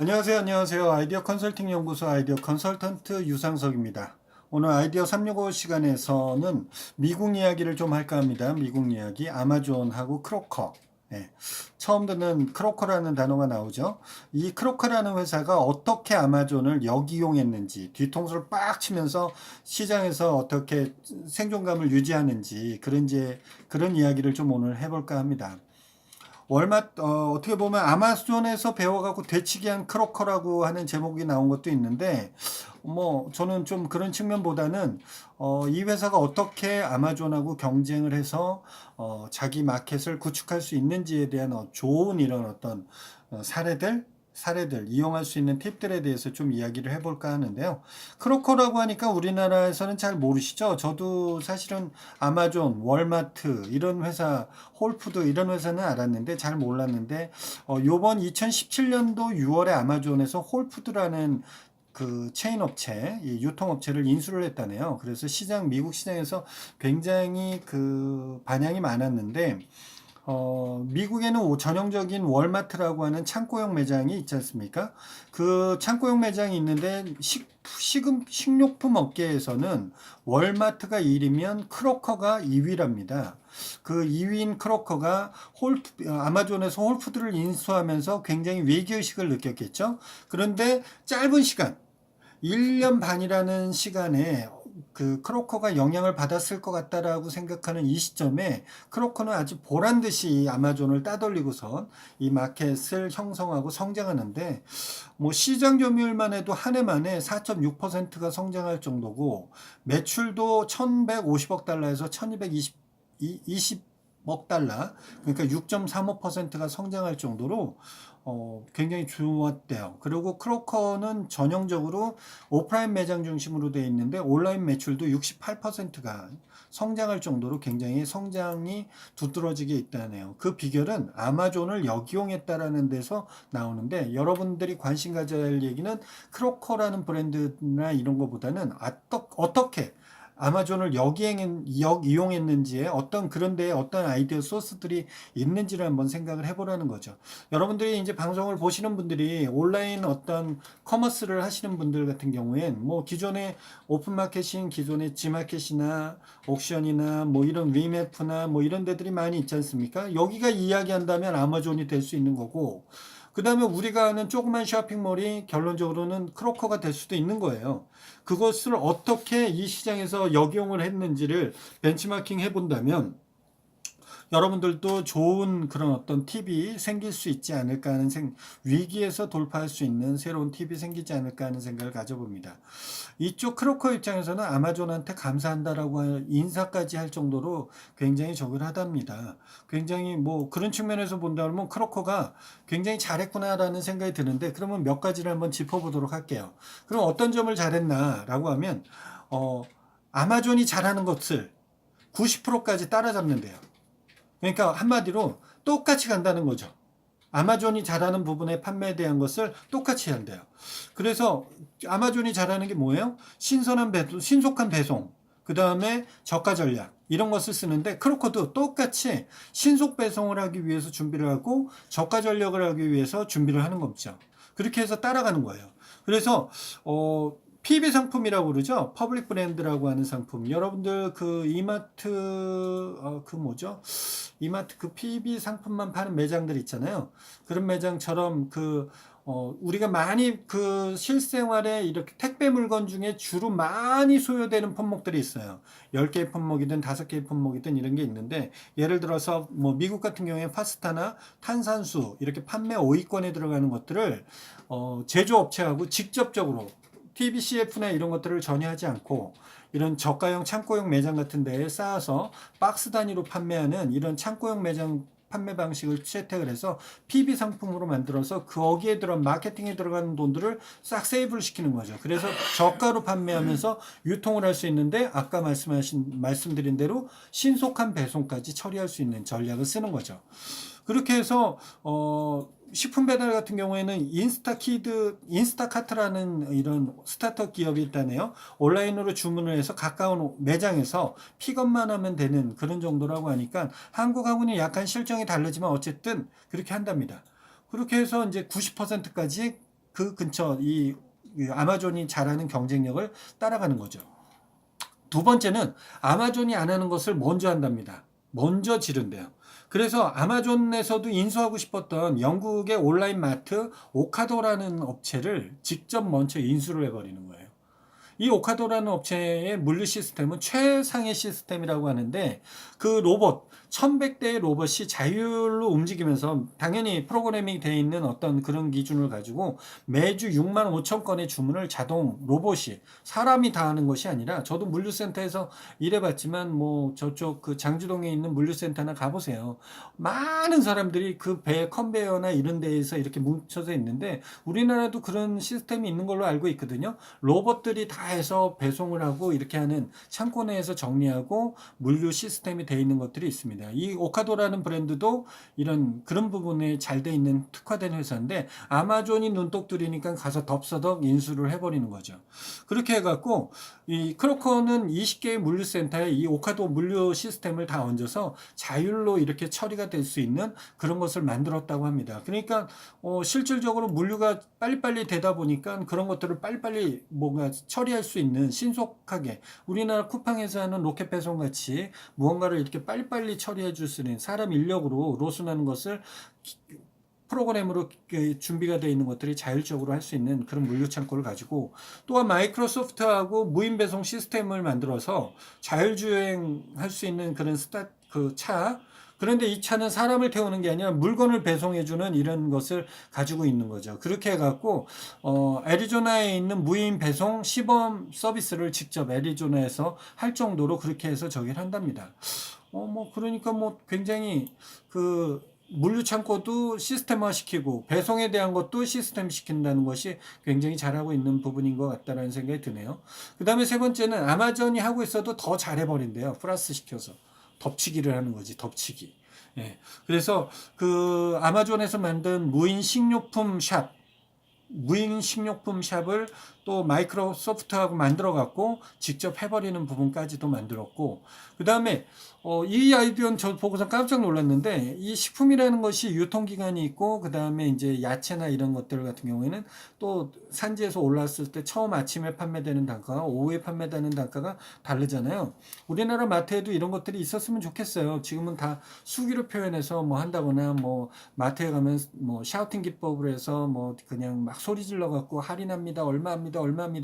안녕하세요. 아이디어 컨설팅 연구소 아이디어 컨설턴트 유상석입니다. 오늘 아이디어 365 시간에서는 미국 이야기를 좀 할까 합니다. 미국 이야기, 아마존하고 크로커. 네. 처음 듣는 크로커라는 단어가 나오죠. 이 크로커라는 회사가 어떻게 아마존을 역이용했는지, 뒤통수를 빡 치면서 시장에서 어떻게 생존감을 유지하는지, 그런 이야기를 좀 오늘 해볼까 합니다. 어떻게 보면 아마존에서 배워갖고 되치기한 크로커라고 하는 제목이 나온 것도 있는데, 저는 좀 그런 측면보다는, 이 회사가 어떻게 아마존하고 경쟁을 해서, 자기 마켓을 구축할 수 있는지에 대한 좋은 이런 어떤 사례들, 이용할 수 있는 팁들에 대해서 좀 이야기를 해볼까 하는데요. 크로커라고 하니까 우리나라에서는 잘 모르시죠? 저도 사실은 아마존, 월마트, 이런 회사, 홀푸드 이런 회사는 알았는데 잘 몰랐는데, 요번 2017년도 6월에 아마존에서 홀푸드라는 그 체인 업체, 이 유통업체를 인수를 했다네요. 그래서 미국 시장에서 굉장히 그 반향이 많았는데, 미국에는 전형적인 월마트라고 하는 창고형 매장이 있지 않습니까? 그 창고형 매장이 있는데 식료품 업계에서는 월마트가 1위면 크로커가 2위랍니다. 그 2위인 크로커가 아마존에서 홀푸드를 인수하면서 굉장히 위기의식을 느꼈겠죠? 그런데 짧은 시간, 1년 반이라는 시간에 그 크로커가 영향을 받았을 것 같다라고 생각하는 이 시점에 크로커는 아주 보란 듯이 아마존을 따돌리고선 이 마켓을 형성하고 성장하는데, 시장 점유율만 해도 한 해 만에 4.6%가 성장할 정도고, 매출도 1150억 달러에서 1220억 달러, 그러니까 6.35%가 성장할 정도로 굉장히 좋았대요. 그리고 크로커는 전형적으로 오프라인 매장 중심으로 되어 있는데 온라인 매출도 68%가 성장할 정도로 굉장히 성장이 두드러지게 있다네요. 그 비결은 아마존을 역이용했다라는 데서 나오는데, 여러분들이 관심 가져야 할 얘기는 크로커라는 브랜드나 이런 것보다는 어떻게 아마존을 역이용했는지에 그런 데에 어떤 아이디어 소스들이 있는지를 한번 생각을 해보라는 거죠. 여러분들이 이제 방송을 보시는 분들이 온라인 어떤 커머스를 하시는 분들 같은 경우엔 기존의 오픈마켓인 기존의 지마켓이나 옥션이나 이런 위메프나 이런 데들이 많이 있지 않습니까? 여기가 이야기한다면 아마존이 될 수 있는 거고, 그 다음에 우리가 아는 조그만 쇼핑몰이 결론적으로는 크로커가 될 수도 있는 거예요. 그것을 어떻게 이 시장에서 역용을 했는지를 벤치마킹 해본다면 여러분들도 좋은 그런 어떤 팁이 생길 수 있지 않을까 하는 위기에서 돌파할 수 있는 새로운 팁이 생기지 않을까 하는 생각을 가져봅니다. 이쪽 크로커 입장에서는 아마존한테 감사한다라고 인사까지 할 정도로 굉장히 적을하답니다. 굉장히 그런 측면에서 본다면 크로커가 굉장히 잘했구나라는 생각이 드는데, 그러면 몇 가지를 한번 짚어보도록 할게요. 그럼 어떤 점을 잘했나라고 하면, 아마존이 잘하는 것을 90%까지 따라잡는데요. 그러니까 한마디로 똑같이 간다는 거죠. 아마존이 잘하는 부분의 판매에 대한 것을 똑같이 한대요. 그래서 아마존이 잘하는 게 뭐예요? 신속한 배송, 그 다음에 저가 전략, 이런 것을 쓰는데, 크로커도 똑같이 신속 배송을 하기 위해서 준비를 하고 저가 전략을 하기 위해서 준비를 하는 거죠. 그렇게 해서 따라가는 거예요. 그래서 PB 상품이라고 그러죠. 퍼블릭 브랜드라고 하는 상품. 여러분들 그 이마트 이마트 그 PB 상품만 파는 매장들 있잖아요. 그런 매장처럼 우리가 많이 그 실생활에 이렇게 택배 물건 중에 주로 많이 소요되는 품목들이 있어요. 10개의 품목이든 5개의 품목이든 이런 게 있는데, 예를 들어서 미국 같은 경우에 파스타나 탄산수 이렇게 판매 5위권에 들어가는 것들을 제조업체하고 직접적으로 TBCF나 이런 것들을 전혀 하지 않고 이런 저가형 창고형 매장 같은 데에 쌓아서 박스 단위로 판매하는 이런 창고형 매장 판매 방식을 채택을 해서 PB 상품으로 만들어서 거기에 마케팅에 들어가는 돈들을 싹 세이브를 시키는 거죠. 그래서 저가로 판매하면서 유통을 할 수 있는데, 아까 말씀드린 대로 신속한 배송까지 처리할 수 있는 전략을 쓰는 거죠. 그렇게 해서 식품 배달 같은 경우에는 인스타카트라는 이런 스타트업 기업이 있다네요. 온라인으로 주문을 해서 가까운 매장에서 픽업만 하면 되는 그런 정도라고 하니까, 한국하고는 약간 실정이 다르지만 어쨌든 그렇게 한답니다. 그렇게 해서 이제 90%까지 그 근처 이 아마존이 잘하는 경쟁력을 따라가는 거죠. 두 번째는 아마존이 안 하는 것을 먼저 한답니다. 먼저 지른대요. 그래서 아마존에서도 인수하고 싶었던 영국의 온라인 마트 오카도라는 업체를 직접 먼저 인수를 해버리는 거예요. 이 오카도라는 업체의 물류 시스템은 최상의 시스템이라고 하는데, 그 로봇 1100대의 로봇이 자율로 움직이면서 당연히 프로그래밍이 되어 있는 어떤 그런 기준을 가지고 매주 6만 5천 건의 주문을 자동 로봇이, 사람이 다 하는 것이 아니라, 저도 물류센터에서 일해봤지만 뭐 저쪽 그 장주동에 있는 물류센터나 가보세요. 많은 사람들이 그 배 컨베이어나 이런 데에서 이렇게 뭉쳐져 있는데, 우리나라도 그런 시스템이 있는 걸로 알고 있거든요. 로봇들이 다 해서 배송을 하고 이렇게 하는, 창고 내에서 정리하고 물류 시스템이 되어 있는 것들이 있습니다. 이 오카도라는 브랜드도 이런 그런 부분에 잘 돼 있는 특화된 회사인데, 아마존이 눈독 들이니까 가서 덥서덕 인수를 해버리는 거죠. 그렇게 해갖고 이 크로커는 20개의 물류센터에 이 오카도 물류 시스템을 다 얹어서 자율로 이렇게 처리가 될 수 있는 그런 것을 만들었다고 합니다. 그러니까 실질적으로 물류가 빨리빨리 되다 보니까 그런 것들을 빨리빨리 뭔가 처리할 수 있는, 신속하게 우리나라 쿠팡에서 하는 로켓 배송 같이 무언가를 이렇게 빨리빨리 처리해 줄 수 있는, 사람 인력으로 로순하는 것을 프로그램으로 준비가 되어 있는 것들이 자율적으로 할 수 있는 그런 물류 창고를 가지고, 또한 마이크로소프트하고 무인 배송 시스템을 만들어서 자율주행할 수 있는 그런 그 차. 그런데 이 차는 사람을 태우는 게 아니라 물건을 배송해주는 이런 것을 가지고 있는 거죠. 그렇게 해갖고 애리조나에 있는 무인 배송 시범 서비스를 직접 애리조나에서 할 정도로 그렇게 해서 저기를 한답니다. 그러니까 뭐 굉장히 그 물류 창고도 시스템화 시키고 배송에 대한 것도 시스템 시킨다는 것이 굉장히 잘하고 있는 부분인 것 같다는 생각이 드네요. 그 다음에 세 번째는 아마존이 하고 있어도 더 잘해버린대요. 플러스 시켜서. 덮치기를 하는 거지, 덮치기. 예. 그래서 그 아마존에서 만든 무인 식료품 샵을 또 마이크로소프트하고 만들어 갖고 직접 해버리는 부분까지도 만들었고, 그 다음에 이 아이디어는 저 보고서 깜짝 놀랐는데, 이 식품이라는 것이 유통기간이 있고, 그 다음에 이제 야채나 이런 것들 같은 경우에는 또 산지에서 올라왔을 때 처음 아침에 판매되는 단가가 오후에 판매되는 단가가 다르잖아요. 우리나라 마트에도 이런 것들이 있었으면 좋겠어요. 지금은 다 수기로 표현해서 뭐 한다거나, 뭐 마트에 가면 뭐 샤우팅 기법으로 해서 뭐 그냥 막 소리 질러 갖고 할인합니다, 얼마입니다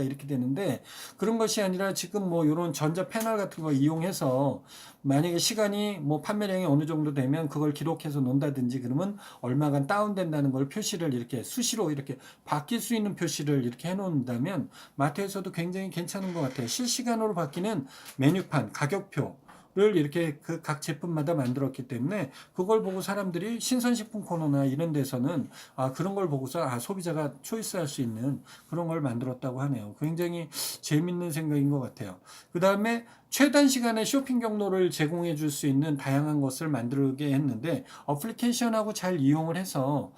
이렇게 되는데, 그런 것이 아니라 지금 뭐 이런 전자 패널 같은 거 이용해서 만약에 시간이 뭐 판매량이 어느 정도 되면 그걸 기록해서 놓는다든지, 그러면 얼마간 다운된다는 걸 표시를 이렇게 수시로 이렇게 바뀔 수 있는 표시를 이렇게 해놓는다면 마트에서도 굉장히 괜찮은 것 같아요. 실시간으로 바뀌는 메뉴판, 가격표 를 이렇게 그 각 제품마다 만들었기 때문에, 그걸 보고 사람들이 신선식품 코너나 이런 데서는 그런 걸 보고서 소비자가 초이스할 수 있는 그런 걸 만들었다고 하네요. 굉장히 재밌는 생각인 것 같아요. 그 다음에 최단 시간에 쇼핑 경로를 제공해 줄 수 있는 다양한 것을 만들게 했는데, 어플리케이션하고 잘 이용을 해서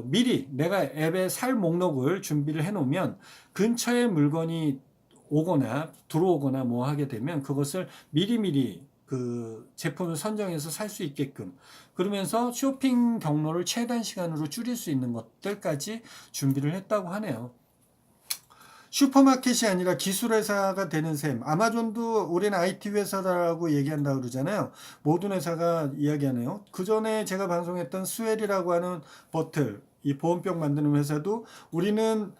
미리 내가 앱에 살 목록을 준비를 해 놓으면 근처에 물건이 오거나 들어오거나 뭐 하게 되면 그것을 미리미리 그 제품을 선정해서 살 수 있게끔, 그러면서 쇼핑 경로를 최단 시간으로 줄일 수 있는 것들까지 준비를 했다고 하네요. 슈퍼마켓이 아니라 기술회사가 되는 셈. 아마존도 우리는 IT 회사라고 얘기한다고 그러잖아요. 모든 회사가 이야기하네요. 그 전에 제가 방송했던 스웰이라고 하는 버틀, 이 보온병 만드는 회사도 우리는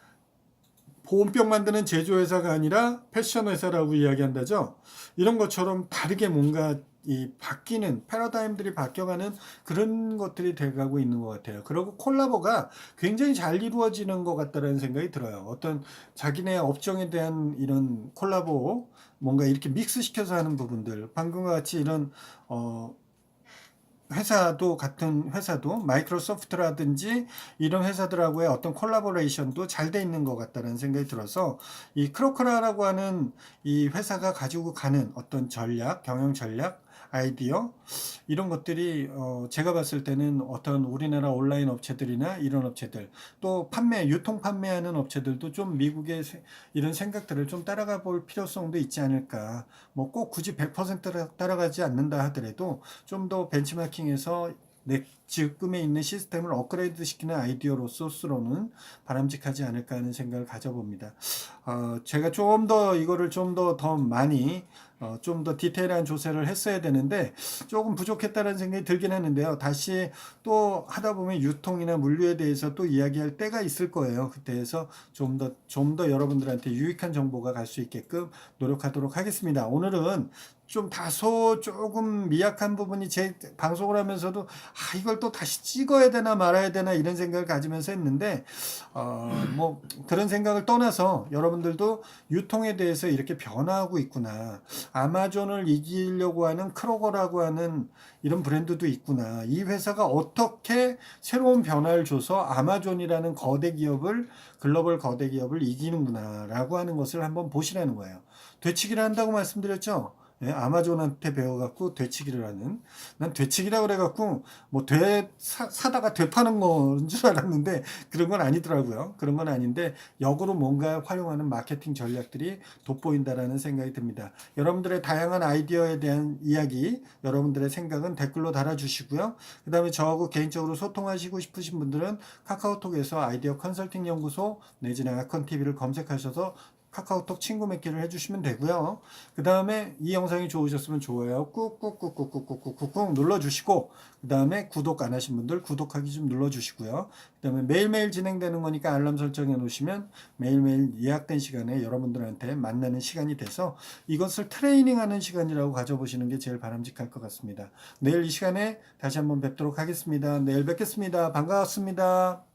보온병 만드는 제조회사가 아니라 패션 회사라고 이야기한다죠. 이런 것처럼 다르게 뭔가 이 바뀌는 패러다임들이 바뀌어가는 그런 것들이 돼가고 있는 것 같아요. 그리고 콜라보가 굉장히 잘 이루어지는 것 같다는 생각이 들어요. 어떤 자기네 업종에 대한 이런 콜라보, 뭔가 이렇게 믹스시켜서 하는 부분들, 방금과 같이 이런 회사도, 같은 회사도 마이크로소프트라든지 이런 회사들하고의 어떤 콜라보레이션도 잘 돼 있는 것 같다는 생각이 들어서, 이 크로커라라고 하는 이 회사가 가지고 가는 어떤 전략, 경영 전략, 아이디어, 이런 것들이 제가 봤을 때는 어떤 우리나라 온라인 업체들이나 이런 업체들, 또 유통 판매하는 업체들도 좀 미국의 이런 생각들을 좀 따라가 볼 필요성도 있지 않을까. 뭐 꼭 굳이 100% 따라가지 않는다 하더라도 좀 더 벤치마킹해서 지금에 있는 시스템을 업그레이드 시키는 아이디어로서는 바람직하지 않을까 하는 생각을 가져봅니다. 제가 좀 더 이거를 좀 더 많이 좀 더 디테일한 조사를 했어야 되는데 조금 부족했다는 생각이 들긴 했는데요. 다시 또 하다 보면 유통이나 물류에 대해서 또 이야기할 때가 있을 거예요. 그때에서 좀 더 여러분들한테 유익한 정보가 갈 수 있게끔 노력하도록 하겠습니다. 오늘은 좀 다소 조금 미약한 부분이 제 방송을 하면서도 이걸 또 다시 찍어야 되나 말아야 되나 이런 생각을 가지면서 했는데 뭐 그런 생각을 떠나서 여러분들도 유통에 대해서 이렇게 변화하고 있구나. 아마존을 이기려고 하는 크로거라고 하는 이런 브랜드도 있구나. 이 회사가 어떻게 새로운 변화를 줘서 아마존이라는 거대 기업을 글로벌 거대 기업을 이기는구나 라고 하는 것을 한번 보시라는 거예요. 되치기를 한다고 말씀드렸죠. 예, 아마존한테 배워갖고 되치기를 하는. 난 되치기라 그래갖고 뭐 사다가 되파는 건 줄 알았는데 그런 건 아니더라고요. 그런 건 아닌데 역으로 뭔가 활용하는 마케팅 전략들이 돋보인다라는 생각이 듭니다. 여러분들의 다양한 아이디어에 대한 이야기, 여러분들의 생각은 댓글로 달아주시고요. 그 다음에 저하고 개인적으로 소통하시고 싶으신 분들은 카카오톡에서 아이디어 컨설팅 연구소 내지는 아컨TV를 검색하셔서 카카오톡 친구 맺기를 해주시면 되고요. 그 다음에 이 영상이 좋으셨으면 좋아요 꾹꾹꾹꾹꾹꾹꾹꾹 눌러주시고 그 다음에 구독 안 하신 분들 구독하기 좀 눌러주시고요. 그 다음에 매일매일 진행되는 거니까 알람 설정해 놓으시면 매일매일 예약된 시간에 여러분들한테 만나는 시간이 돼서 이것을 트레이닝하는 시간이라고 가져보시는 게 제일 바람직할 것 같습니다. 내일 이 시간에 다시 한번 뵙도록 하겠습니다. 내일 뵙겠습니다. 반갑습니다.